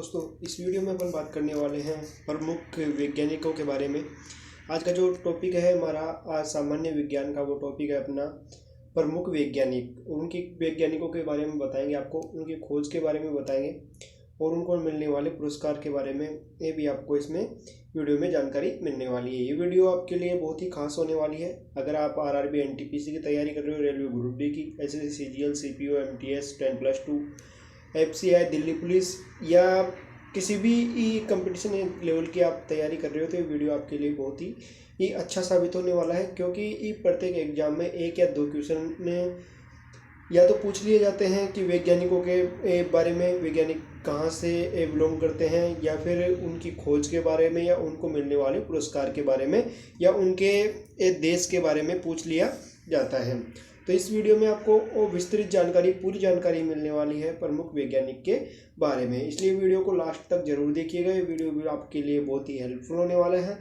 दोस्तों, इस वीडियो में अपन बात करने वाले हैं प्रमुख वैज्ञानिकों के बारे में। आज का जो टॉपिक है हमारा, आज सामान्य विज्ञान का वो टॉपिक है अपना प्रमुख वैज्ञानिक। उनके वैज्ञानिकों के बारे में बताएंगे, आपको उनकी खोज के बारे में बताएंगे और उनको मिलने वाले पुरस्कार के बारे में ये भी आपको इसमें वीडियो में जानकारी मिलने वाली है। ये वीडियो आपके लिए बहुत ही खास होने वाली है। अगर आप आरआरबी एनटीपीसी की तैयारी कर रहे हो, रेलवे ग्रुप डी की, SSC CGL CPO MTS 10+2 FCI, Delhi police या किसी भी कंपटीशन लेवल की आप तैयारी कर रहे हो तो ये वीडियो आपके लिए बहुत ही अच्छा साबित होने वाला है। क्योंकि प्रत्येक एग्जाम में एक या दो क्वेश्चन या तो पूछ लिए जाते हैं कि वैज्ञानिकों के बारे में, वैज्ञानिक कहाँ से बिलोंग करते हैं, या फिर उनकी खोज के बारे में, या उनको मिलने वाले पुरस्कार के बारे में, या उनके देश के बारे में पूछ लिया जाता है। तो इस वीडियो में आपको वो विस्तृत जानकारी, पूरी जानकारी मिलने वाली है प्रमुख वैज्ञानिक के बारे में, इसलिए वीडियो को लास्ट तक जरूर देखिएगा। ये वीडियो भी आपके लिए बहुत ही हेल्पफुल होने वाला है।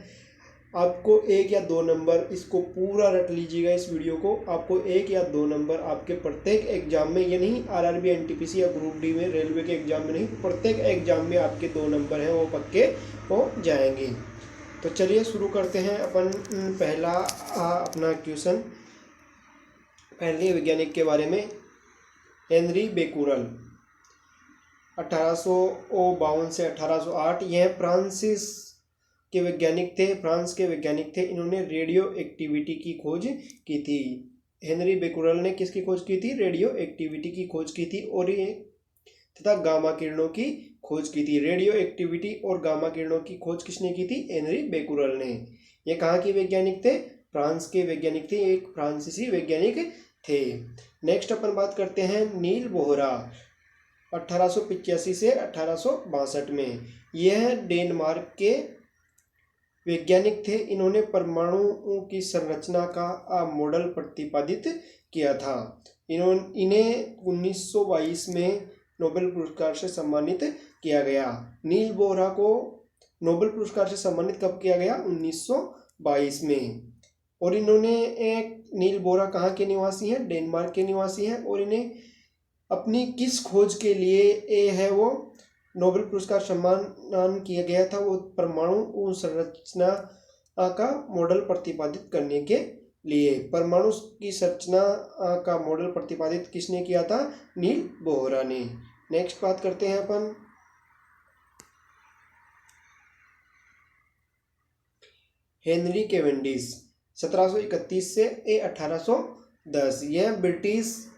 आपको 1 या 2 नंबर, इसको पूरा रट लीजिएगा इस वीडियो को, आपको 1 या 2 नंबर आपके प्रत्येक एग्जाम में, ये नहीं आरआरबी एनटीपीसी या ग्रुप डी में, रेलवे के एग्जाम में नहीं, प्रत्येक एग्जाम में आपके 2 नंबर हैं वो पक्के हो जाएंगे। तो चलिए शुरू करते हैं अपन पहला अपना क्वेश्चन। पहले वैज्ञानिक के बारे में, हेनरी बेकुरल 1852 से 1808, यह फ्रांस के वैज्ञानिक थे। इन्होंने रेडियो एक्टिविटी की खोज की थी। हेनरी बेकुरल ने किसकी खोज की थी? रेडियो एक्टिविटी की खोज की थी, और ये तथा गामा किरणों की खोज की थी। रेडियो एक्टिविटी और गामा किरणों की खोज किसने की थी? हेनरी बेकुरल ने। ये कहाँ के वैज्ञानिक थे? फ्रांस के वैज्ञानिक थे, एक फ्रांसीसी वैज्ञानिक थे। नेक्स्ट अपन बात करते हैं नील बोहरा 1885 से 1862 में। यह डेनमार्क के वैज्ञानिक थे। इन्होंने परमाणुओं की संरचना का मॉडल प्रतिपादित किया था। इन्हें 1922 में नोबेल पुरस्कार से सम्मानित किया गया। नील बोहरा को नोबेल पुरस्कार से सम्मानित कब किया गया? 1922 में। और नील बोहरा कहाँ के निवासी हैं? डेनमार्क के निवासी हैं। और इन्हें अपनी किस खोज के लिए वो नोबेल पुरस्कार सम्मान किया गया था? वो परमाणु संरचना का मॉडल प्रतिपादित करने के लिए। परमाणु की संरचना का मॉडल प्रतिपादित किसने किया था? नील बोहरा ने। नेक्स्ट बात करते हैं अपन हेनरी कैवेंडिश 1731 से 1810। यह ब्रिटिश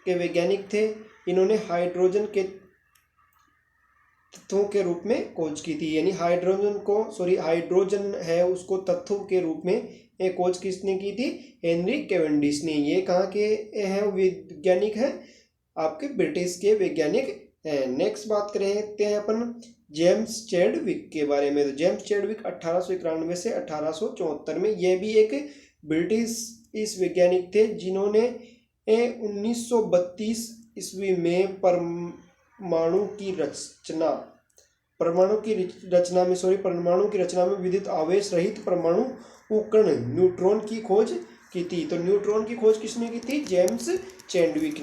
के वैज्ञानिक थे। इन्होंने हाइड्रोजन के तत्वों के रूप में खोज की थी, यानी हाइड्रोजन है उसको तत्वों के रूप में एक खोज किसने की थी? हेनरी कैवेंडिश ने। ये कहाँ के हैं वैज्ञानिक हैं? आपके ब्रिटिश के वैज्ञानिक हैं। नेक्स्ट बात करते हैं अपन जेम्स चैडविक के बारे में। तो जेम्स चैडविक 1891 से 1874 में, यह भी एक ब्रिटिश इस वैज्ञानिक थे, जिन्होंने 1932 ईस्वी में परमाणु की रचना में विद्युत आवेश रहित परमाणु कण न्यूट्रॉन की खोज की थी। तो न्यूट्रॉन की खोज किसने की थी? जेम्स चैडविक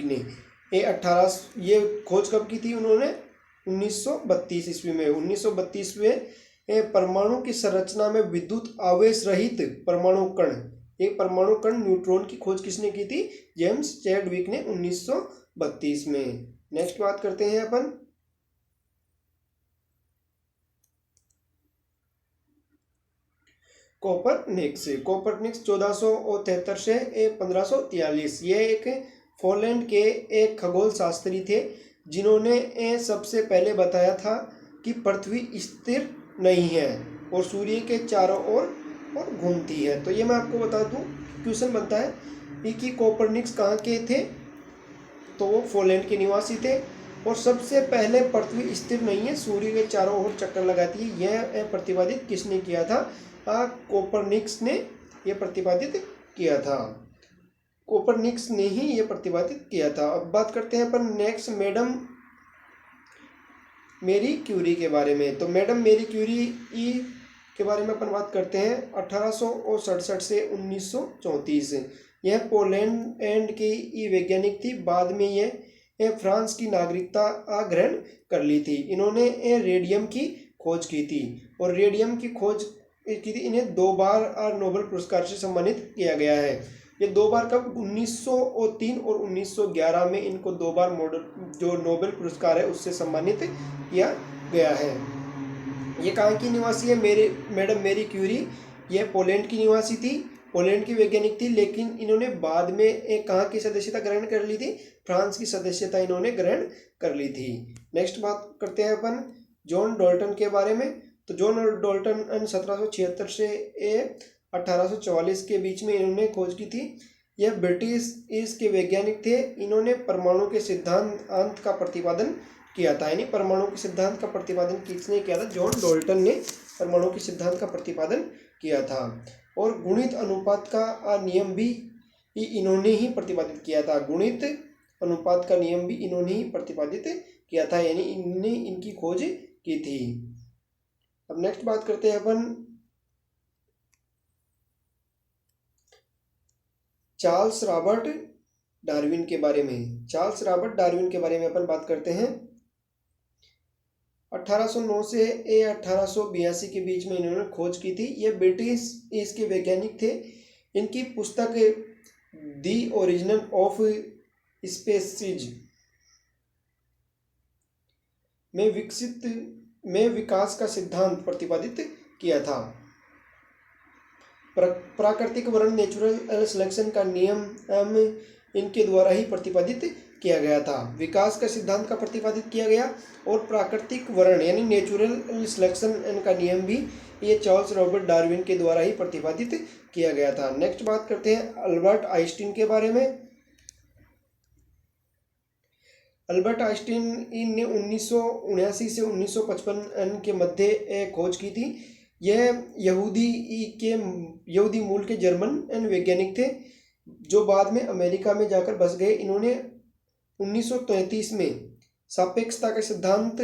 ने। ये खोज कब की थी उन्होंने? 1932 ईस्वी में। 1932 में परमाणु की संरचना में विद्युत आवेश रहित परमाणु कण न्यूट्रॉन की खोज किसने की थी? जेम्स चैडविक ने 1932 में। नेक्स्ट बात करते हैं अपन कोपरनिकस 1473 से 1543। यह एक पोलैंड के एक खगोल शास्त्री थे, जिन्होंने सबसे पहले बताया था कि पृथ्वी स्थिर नहीं है और सूर्य के चारों ओर घूमती है। तो ये मैं आपको बता दूं, क्वेश्चन बनता है कि कोपरनिकस कहाँ के थे? तो वो पोलैंड के निवासी थे। और सबसे पहले पृथ्वी स्थिर नहीं है, सूर्य के चारों ओर चक्कर लगाती है, यह प्रतिपादित किसने किया था? कोपरनिकस ने यह प्रतिपादित किया था। कोपरनिकस ने ही यह प्रतिपादित किया था। अब बात करते हैं अपन नेक्स्ट मैडम मेरी क्यूरी के बारे में। तो मैडम मेरी क्यूरी के बारे में अपन बात करते हैं 1867 से 1934। यह पोलैंड की वैज्ञानिक थी। बाद में यह फ्रांस की नागरिकता ग्रहण कर ली थी। इन्होंने रेडियम की खोज की थी और रेडियम की खोज की थी। इन्हें 2 बार नोबेल पुरस्कार से सम्मानित किया गया है। ये 2 बार कब, 1903 और 1911 में इनको 2 बार जो नोबेल पुरस्कार है उससे सम्मानित किया गया है। ये कहाँ की निवासी है? मैडम मेरी क्यूरी। ये पोलैंड की निवासी थी, पोलैंड की वैज्ञानिक थी, लेकिन इन्होंने बाद में एक कहाँ की सदस्यता ग्रहण कर ली थी? फ्रांस की सदस्यता इन्होंने ग्रहण कर ली थी। नेक्स्ट बात करते हैं अपन जॉन डाल्टन के बारे में। तो जॉन डाल्टन 1776 से 1844 के बीच में इन्होंने खोज की थी। यह ब्रिटिश के वैज्ञानिक थे। इन्होंने परमाणु के सिद्धांत का प्रतिपादन किया था। यानी परमाणु के सिद्धांत का प्रतिपादन किसने किया था? जॉन डाल्टन ने परमाणु के सिद्धांत का प्रतिपादन किया था। और गुणित अनुपात का नियम भी इन्होंने ही प्रतिपादित किया था। गुणित अनुपात का नियम भी इन्होंने ही प्रतिपादित किया था, यानी इन्होंने इनकी खोज की थी। अब नेक्स्ट बात करते हैं अपन चार्ल्स रॉबर्ट डार्विन के बारे में। चार्ल्स रॉबर्ट डार्विन के बारे में अपन बात करते हैं। 1809 से 1882 के बीच में इन्होंने खोज की थी। ये ब्रिटिश इसके वैज्ञानिक थे। इनकी पुस्तक दी ओरिजिन ऑफ स्पीशीज में विकास का सिद्धांत प्रतिपादित किया था। प्राकृतिक वर्ण नेचुरल सिलेक्शन का नियम इनके द्वारा ही प्रतिपादित किया गया था। विकास का सिद्धांत का प्रतिपादित किया गया और प्राकृतिक वर्ण यानी नेचुरल सिलेक्शन इनका नियम भी ये चार्ल्स रॉबर्ट डार्विन के द्वारा ही प्रतिपादित किया गया था। नेक्स्ट बात करते हैं अल्बर्ट आइंस्टीन के बारे में। अल्बर्ट आइंस्टीन ने 1979 से 1955 के मध्य खोज की थी। यह यहूदी मूल के जर्मन वैज्ञानिक थे जो बाद में अमेरिका में जाकर बस गए। इन्होंने 1933 में सापेक्षता के सिद्धांत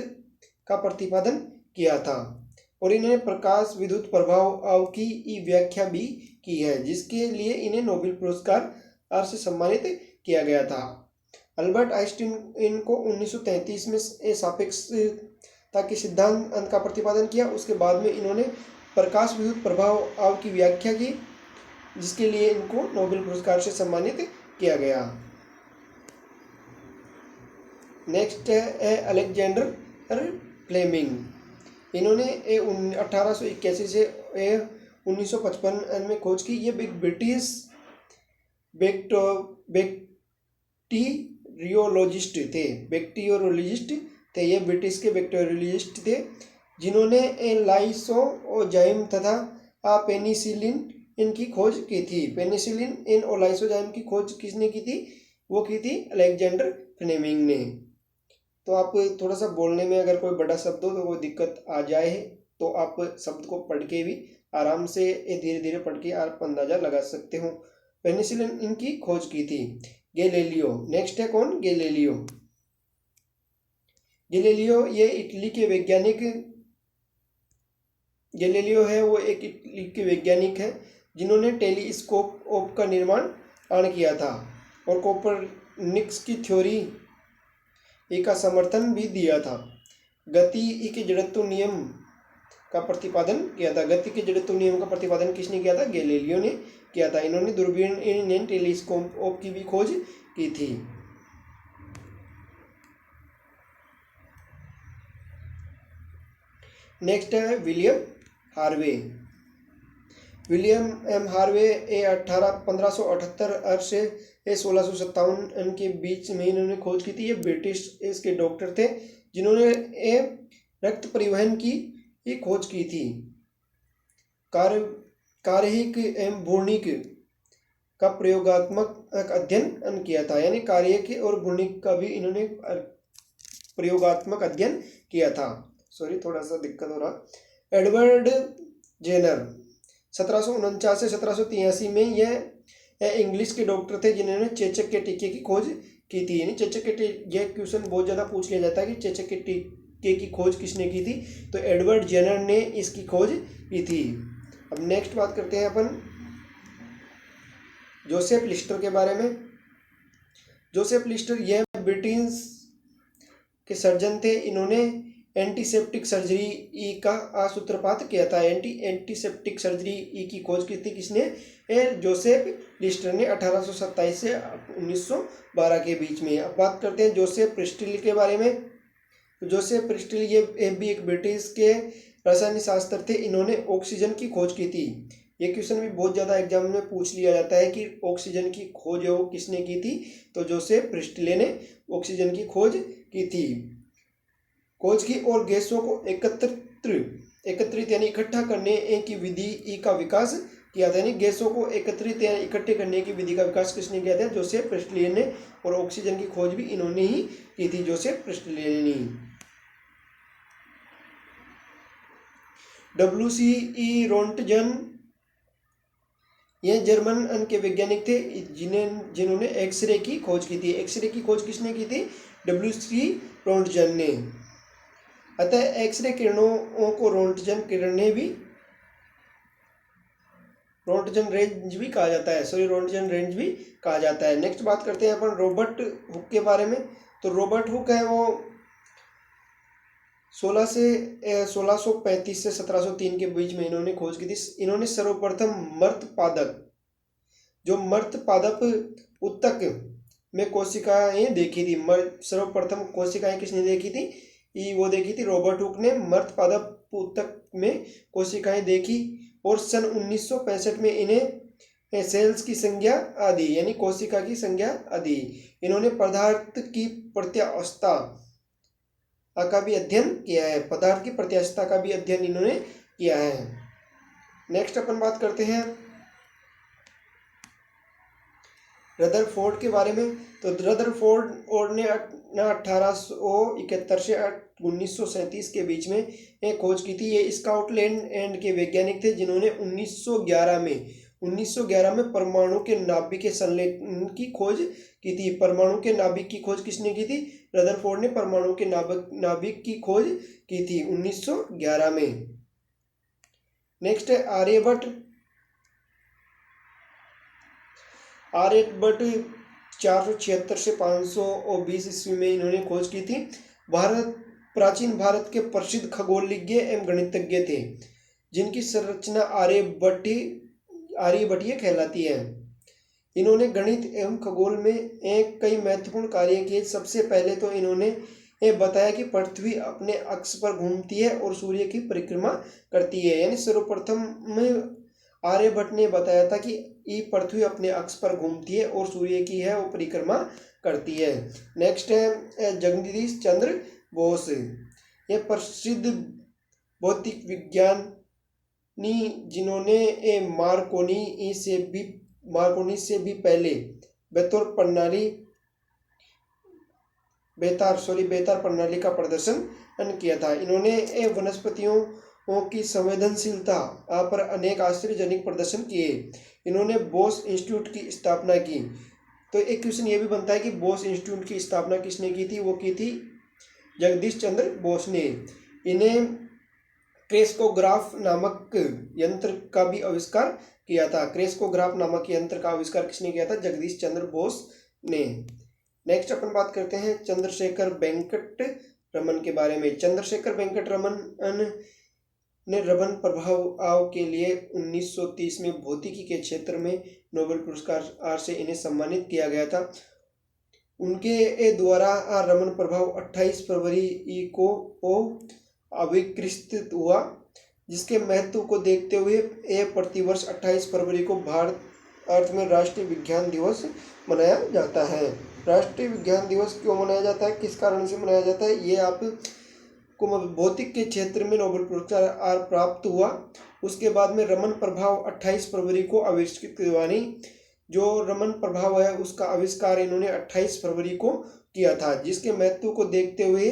का प्रतिपादन किया था और इन्होंने प्रकाश विद्युत प्रभाव की व्याख्या भी की है, जिसके लिए इन्हें नोबेल पुरस्कार से सम्मानित किया गया था। अल्बर्ट आइंस्टीन इनको 1933 में सापेक्षता के सिद्धांत का प्रतिपादन किया। उसके बाद में इन्होंने प्रकाश विद्युत प्रभाव की व्याख्या की, जिसके लिए इनको नोबेल पुरस्कार से सम्मानित किया गया। नेक्स्ट है अलेक्जेंडर फ्लेमिंग। इन्होंने 1881 से 1955 में खोज की। ये ब्रिटिश बैक्टीरियोलॉजिस्ट थे। ये ब्रिटिश के बैक्टीरियोलॉजिस्ट थे जिन्होंने लाइसोजाइम तथा पेनिसिलिन इनकी खोज की थी। पेनिसिलिन इन और लाइसोजाइम की खोज किसने की थी? वो की थी अलेक्जेंडर फ्लेमिंग ने। तो आप थोड़ा सा बोलने में अगर कोई बड़ा शब्द हो तो कोई दिक्कत आ जाए तो आप शब्द को पढ़ के भी आराम से धीरे धीरे पढ़ के आप अंदाजा लगा सकते हो। पेनिसिलिन इनकी खोज की थी गैलीलियो। नेक्स्ट है कौन? गैलीलियो। गैलीलियो ये इटली के वैज्ञानिक गैलीलियो है, वो एक इटली के वैज्ञानिक है जिन्होंने टेलीस्कोप का निर्माण किया था और कोपरनिकस की थ्योरी का समर्थन भी दिया था। गति के जड़त्व नियम का प्रतिपादन किया था। गति के जड़त्व नियम का प्रतिपादन किसने किया था? गैलीलियो ने किया था। इन्होंने दूरबीन टेलीस्कोप की भी खोज की थी। नेक्स्ट है William Harvey. William M Harvey 1578 से 1657 के बीच में इन्होंने खोज की थी। ये ब्रिटिश इसके डॉक्टर थे जिन्होंने रक्त परिवहन की खोज की थी। कार्यिक एवं भूर्णिक का प्रयोगात्मक अध्ययन किया था। यानी कार्यिक और भूर्णिक का भी इन्होंने प्रयोगात्मक अध्ययन किया था। सॉरी, थोड़ा सा दिक्कत हो रहा। एडवर्ड जेनर 1749 से 1783 में यह इंग्लिश के डॉक्टर थे जिन्होंने चेचक के टीके की खोज की थी। यानी चेचक के टीके, यह क्वेश्चन बहुत ज़्यादा पूछ लिया जाता है कि चेचक के टीके की खोज किसने की थी? तो एडवर्ड जेनर ने इसकी खोज की थी। अब नेक्स्ट बात करते हैं अपन जोसेफ लिस्टर के बारे में। जोसेफ लिस्टर यह ब्रिटेन के सर्जन थे। इन्होंने एंटीसेप्टिक सर्जरी का सूत्रपात किया था। एंटीसेप्टिक सर्जरी की खोज की थी किसने? जोसेफ लिस्टर ने 1827 से 1912 के बीच में। अब बात करते हैं जोसेफ प्रिस्टल के बारे में। तो जोसेफ प्रिस्टल ये भी एक ब्रिटिश के रसायन शास्त्र थे। इन्होंने ऑक्सीजन की खोज की थी। ये क्वेश्चन भी बहुत ज़्यादा एग्जाम में पूछ लिया जाता है कि ऑक्सीजन की खोज वो किसने की थी? तो जोसेफ प्रिस्टल ने ऑक्सीजन की खोज की थी। खोज की और गैसों को एकत्रित यानी इकट्ठा करने की विधि का विकास किया था। यानी गैसों को एकत्रित या इकट्ठे करने की विधि का विकास किसने किया था? जोसेफ प्रिस्टल ने। और ऑक्सीजन की खोज भी इन्होंने ही की थी, जोसेफ प्रिस्टल ने। WCE रोंटजन ये जर्मन के वैज्ञानिक थे जिन्होंने एक्सरे की खोज की थी। एक्सरे की खोज किसने की थी? WC रोंटजन ने। अतः एक्सरे किरणों को रोंटजन रेंज भी कहा जाता है। रोंटजन रेंज भी कहा जाता है। नेक्स्ट बात करते हैं अपन रॉबर्ट हुक के बारे में। तो रॉबर्ट हुक है वो 1635 से 1703 के बीच में इन्होंने खोज की थी। इन्होंने सर्वप्रथम मर्त पादप उत्तक में कोशिकाएं देखी थी। सर्वप्रथम कोशिकाएं किसने देखी थी? वो देखी थी रॉबर्ट हुक ने। मर्त पादप उत्तक में कोशिकाएं देखी और सन 1965 में इन्हें सेल्स की संज्ञा आदि यानी कोशिका की संज्ञा आदि। इन्होंने पदार्थ की प्रत्यास्थता का भी अध्ययन किया है। पदार्थ की प्रत्यास्थता का भी अध्ययन इन्होंने किया है। नेक्स्ट अपन बात करते हैं रदरफोर्ड के बारे में। तो रदरफोर्ड ने 1871 से 1937 के बीच में एक खोज की थी। ये स्कॉटलैंड के वैज्ञानिक थे जिन्होंने 1911 में परमाणु के नाभिक के संश्लेषण की खोज की थी। परमाणु के नाभिक की खोज किसने की थी? रदरफोर्ड ने परमाणु के नाभिक की खोज की थी 1911 में। नेक्स्ट है आर्यभट्ट 476 से 520 ईस्वी में इन्होंने खोज की थी। प्राचीन भारत के प्रसिद्ध खगोलज्ञ एवं गणितज्ञ थे जिनकी संरचना आर्यभट्टीय कहलाती है। इन्होंने गणित एवं खगोल में कई महत्वपूर्ण कार्य किए। सबसे पहले तो इन्होंने बताया कि पृथ्वी अपने अक्ष पर घूमती है और सूर्य की परिक्रमा करती है। यानी सर्वप्रथम में आर्यभट्ट ने बताया था कि पृथ्वी अपने अक्ष पर घूमती है और सूर्य की है वो परिक्रमा करती है। नेक्स्ट है जगदीश चंद्र बोस। ये प्रसिद्ध भौतिक विज्ञानी जिन्होंने मार्कोनी से भी पहले बेतार प्रणाली का प्रदर्शन किया था। इन्होंने वनस्पतियों की संवेदनशीलता पर अनेक आश्चर्यजनक प्रदर्शन किए। इन्होंने बोस इंस्टीट्यूट की स्थापना की। तो एक क्वेश्चन ये भी बनता है कि बोस इंस्टीट्यूट की स्थापना किसने की थी? वो की थी जगदीश चंद्र बोस ने। इन्हें क्रेस्कोग्राफ नामक यंत्र का भी आविष्कार किया था। क्रेस्कोग्राफ नामक यंत्र का आविष्कार किसने किया था? जगदीश चंद्र बोस ने। नेक्स्ट अपन बात करते हैं चंद्रशेखर वेंकट रमन के बारे में। चंद्रशेखर वेंकट रमन ने रमन प्रभाव के लिए 1930 में भौतिकी के क्षेत्र में नोबेल पुरस्कार से इन्हें सम्मानित किया गया था। उनके द्वारा रमन प्रभाव 28 फरवरी को आविष्कृत हुआ, जिसके महत्व को देखते हुए प्रतिवर्ष 28 फरवरी को भारत अर्थ में राष्ट्रीय विज्ञान दिवस मनाया जाता है। राष्ट्रीय विज्ञान दिवस क्यों मनाया जाता है, किस कारण से मनाया जाता है, ये आपको भौतिक के क्षेत्र में नोबेल पुरस्कार प्राप्त हुआ। उसके बाद में रमन प्रभाव 28 फरवरी को आविष्कृत हुआ। जो रमन प्रभाव है उसका आविष्कार इन्होंने 28 फरवरी को किया था, जिसके महत्व को देखते हुए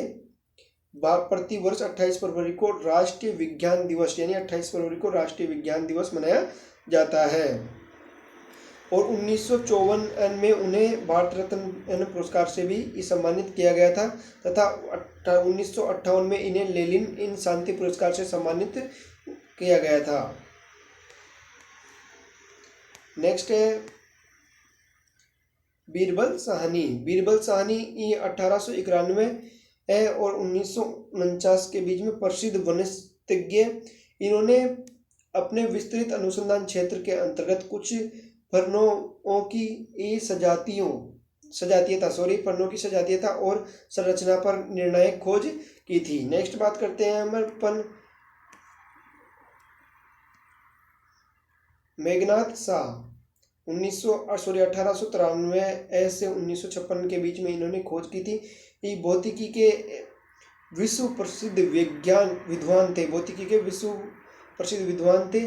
प्रतिवर्ष 28 फरवरी को राष्ट्रीय विज्ञान दिवस यानी 28 फरवरी को राष्ट्रीय विज्ञान दिवस मनाया जाता है। और 1954 में उन्हें भारत रत्न पुरस्कार से भी सम्मानित किया गया था तथा 1958 में इन्हें लेनिन इन शांति पुरस्कार से सम्मानित किया गया था। नेक्स्ट है बीरबल साहनी ये 1891 है और 1949 के बीच में प्रसिद्ध वनस्पतिज्ञ। इन्होंने अपने विस्तृत अनुसंधान क्षेत्र के अंतर्गत कुछ फर्नों की सजातीयता और संरचना पर निर्णायक खोज की थी। नेक्स्ट बात करते हैं हम अपन मेघनाथ शाह। 1893 से 1956 के बीच में इन्होंने खोज की थी। ये भौतिकी के विश्व प्रसिद्ध विद्वान थे।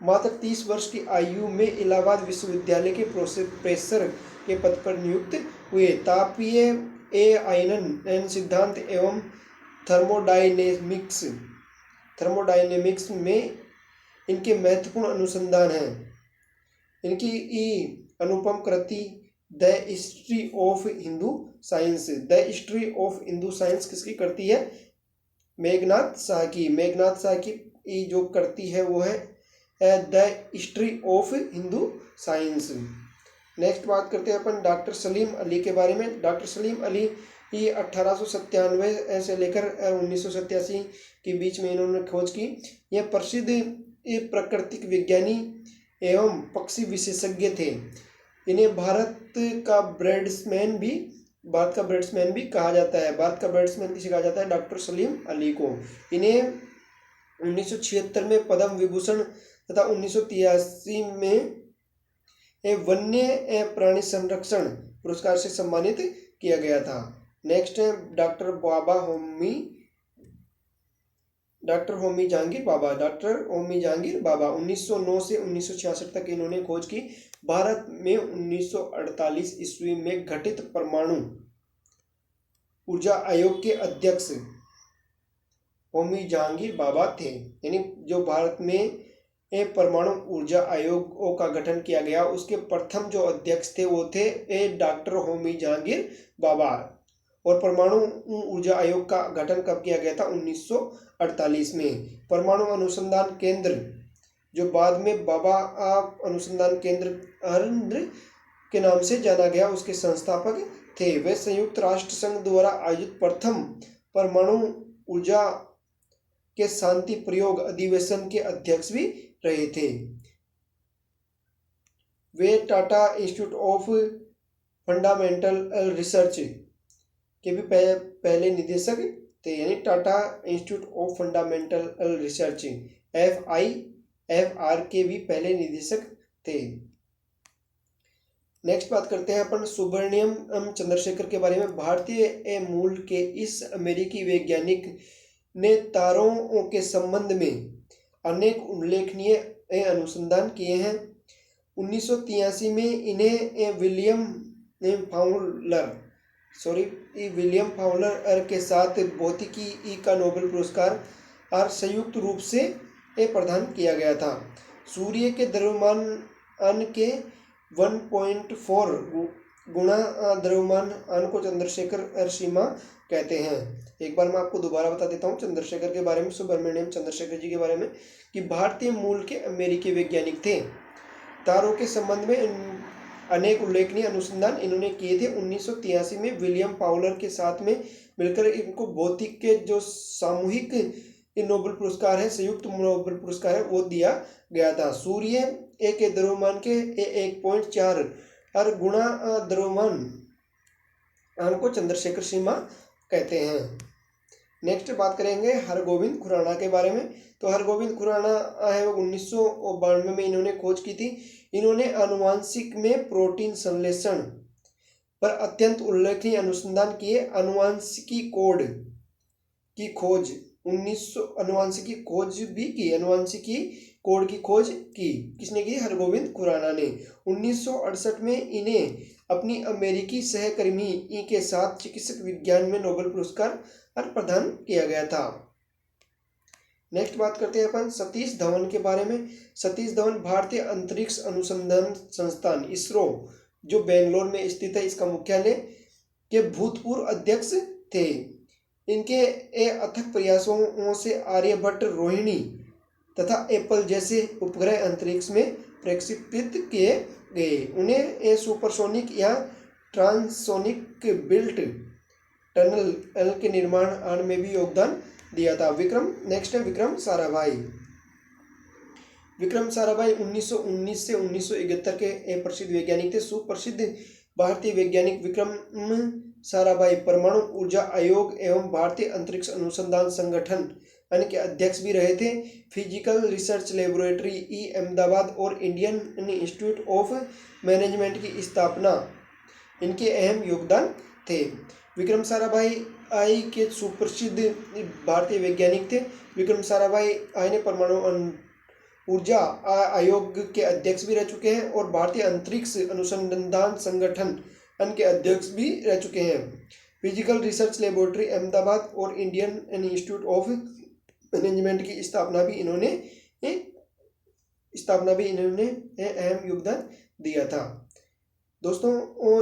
मात्र 30 वर्ष की आयु में इलाहाबाद विश्वविद्यालय के प्रोफेसर के पद पर नियुक्त हुए। तापीय आयनन सिद्धांत एवं थर्मोडायनेमिक्स में इनके महत्वपूर्ण अनुसंधान हैं। इनकी अनुपम कृति the history of Hindu science किसकी करती है? मेघनाथ शाह की जो करती है वो है the history of Hindu science. Next बात करते हैं अपन डॉक्टर सलीम अली के बारे में। डॉक्टर सलीम अली ये 1897 से लेकर 1987 के बीच में इन्होंने खोज की। यह प्रसिद्ध प्राकृतिक विज्ञानी एवं पक्षी विशेषज्ञ थे। इन्हें भारत का बैट्समैन भी कहा जाता है। भारत का बैट्समैन किसे कहा जाता है? डॉक्टर सलीम अली को। इन्हें 1976 में पद्म विभूषण तथा 1983 में वन्य प्राणी संरक्षण पुरस्कार से सम्मानित किया गया था। नेक्स्ट है डॉक्टर होमी जहांगीर बाबा। 1909 से 1966 तक इन्होंने खोज की। भारत में 1948 ईस्वी में गठित परमाणु ऊर्जा आयोग के अध्यक्ष होमी जहांगीर बाबा थे। यानी जो भारत में परमाणु ऊर्जा आयोग का गठन किया गया उसके प्रथम जो अध्यक्ष थे वो थे डॉक्टर होमी जहांगीर बाबा। और परमाणु ऊर्जा आयोग का गठन कब किया गया था? 1948 में। परमाणु अनुसंधान केंद्र जो बाद में बाबा अनुसंधान केंद्र के नाम से जाना गया उसके संस्थापक थे। वे संयुक्त राष्ट्र संघ द्वारा आयोजित प्रथम परमाणु ऊर्जा के शांति प्रयोग अधिवेशन के अध्यक्ष भी रहे थे। वे Tata institute of fundamental research के भी पहले निदेशक थे। यानी Tata institute of fundamental research FIFR के भी पहले निदेशक थे। नेक्स्ट बात करते हैं अपन सुब्रमण्यम चंद्रशेखर के बारे में। भारतीय मूल के इस अमेरिकी वैज्ञानिक ने तारों के संबंध में अनेक उल्लेखनीय अनुसंधान किए हैं। 1983 में इन्हें विलियम फाउलर के साथ भौतिकी का नोबेल पुरस्कार संयुक्त रूप से प्रदान किया गया था। सूर्य के द्रव्यमान के 1.4 गुणा द्रव्यमान को चंद्रशेखर सीमा कहते हैं। एक बार मैं आपको दोबारा बता देता हूँ चंद्रशेखर के बारे में, सुब्रमण्यम चंद्रशेखर जी के बारे में, कि भारतीय मूल के अमेरिकी वैज्ञानिक थे। तारों के संबंध में अनेक उल्लेखनीय अनुसंधान इन्होंने किए थे। 1983 में विलियम फाउलर के साथ में मिलकर इनको भौतिक के जो सामूहिक नोबेल पुरस्कार है, संयुक्त नोबेल पुरस्कार है, वो दिया गया था। सूर्य के द्रव्यमान के 1.4 गुणा द्रव्यमान को चंद्रशेखर सीमा कहते हैं। नेक्स्ट बात करेंगे हरगोविंद खुराना के बारे में। तो हरगोविंद खुराना है वो 1992 में इन्होंने खोज की थी। इन्होंने आनुवांशिक में प्रोटीन संश्लेषण पर अत्यंत उल्लेखनीय अनुसंधान किए। अनुवांशिकी कोड की खोज की किसने की? हरगोविंद खुराना ने। 1968 में इन्हें अपनी अमेरिकी सहकर्मी के साथ चिकित्सक विज्ञान में नोबेल पुरस्कार प्रदान किया गया था। नेक्स्ट बात करते हैं अपन सतीश धवन के बारे में। सतीश धवन भारतीय अंतरिक्ष अनुसंधान संस्थान इसरो जो बेंगलोर में स्थित है, इसका मुख्यालय के भूतपूर्व अध्यक्ष थे। इनके अथक प्रयासों से आर्यभट्ट, रोहिणी तथा एप्पल जैसे उपग्रह अंतरिक्ष में प्रक्षेपित किए गए। उन्हें सुपरसोनिक या ट्रांसोनिक बिल्ट टनल के निर्माण में भी योगदान दिया था। नेक्स्ट है विक्रम साराभाई। विक्रम साराभाई 1919 से 1971 के एक प्रसिद्ध वैज्ञानिक थे। सुप्रसिद्ध भारतीय वैज्ञानिक विक्रम साराभाई परमाणु ऊर्जा आयोग एवं भारतीय अंतरिक्ष अनुसंधान संगठन के अध्यक्ष भी रहे थे। फिजिकल रिसर्च लेबोरेटरी अहमदाबाद और इंडियन इंस्टीट्यूट ऑफ मैनेजमेंट की स्थापना इनके अहम योगदान थे। विक्रम साराभाई आई के सुप्रसिद्ध भारतीय वैज्ञानिक थे। विक्रम साराभाई आई ने परमाणु ऊर्जा आयोग के अध्यक्ष भी रह चुके हैं और भारतीय अंतरिक्ष अनुसंधान संगठन के अध्यक्ष भी रह चुके हैं। फिजिकल रिसर्च लेबोरेटरी अहमदाबाद और इंडियन इंस्टीट्यूट ऑफ मैनेजमेंट की स्थापना भी इन्होंने अहम योगदान दिया था। दोस्तों,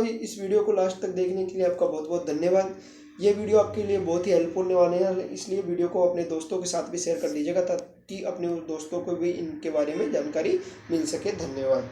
इस वीडियो को लास्ट तक देखने के लिए आपका बहुत बहुत धन्यवाद। ये वीडियो आपके लिए बहुत ही हेल्पफुल होने वाले हैं, इसलिए वीडियो को अपने दोस्तों के साथ भी शेयर कर दीजिएगा ताकि अपने दोस्तों को भी इनके बारे में जानकारी मिल सके। धन्यवाद।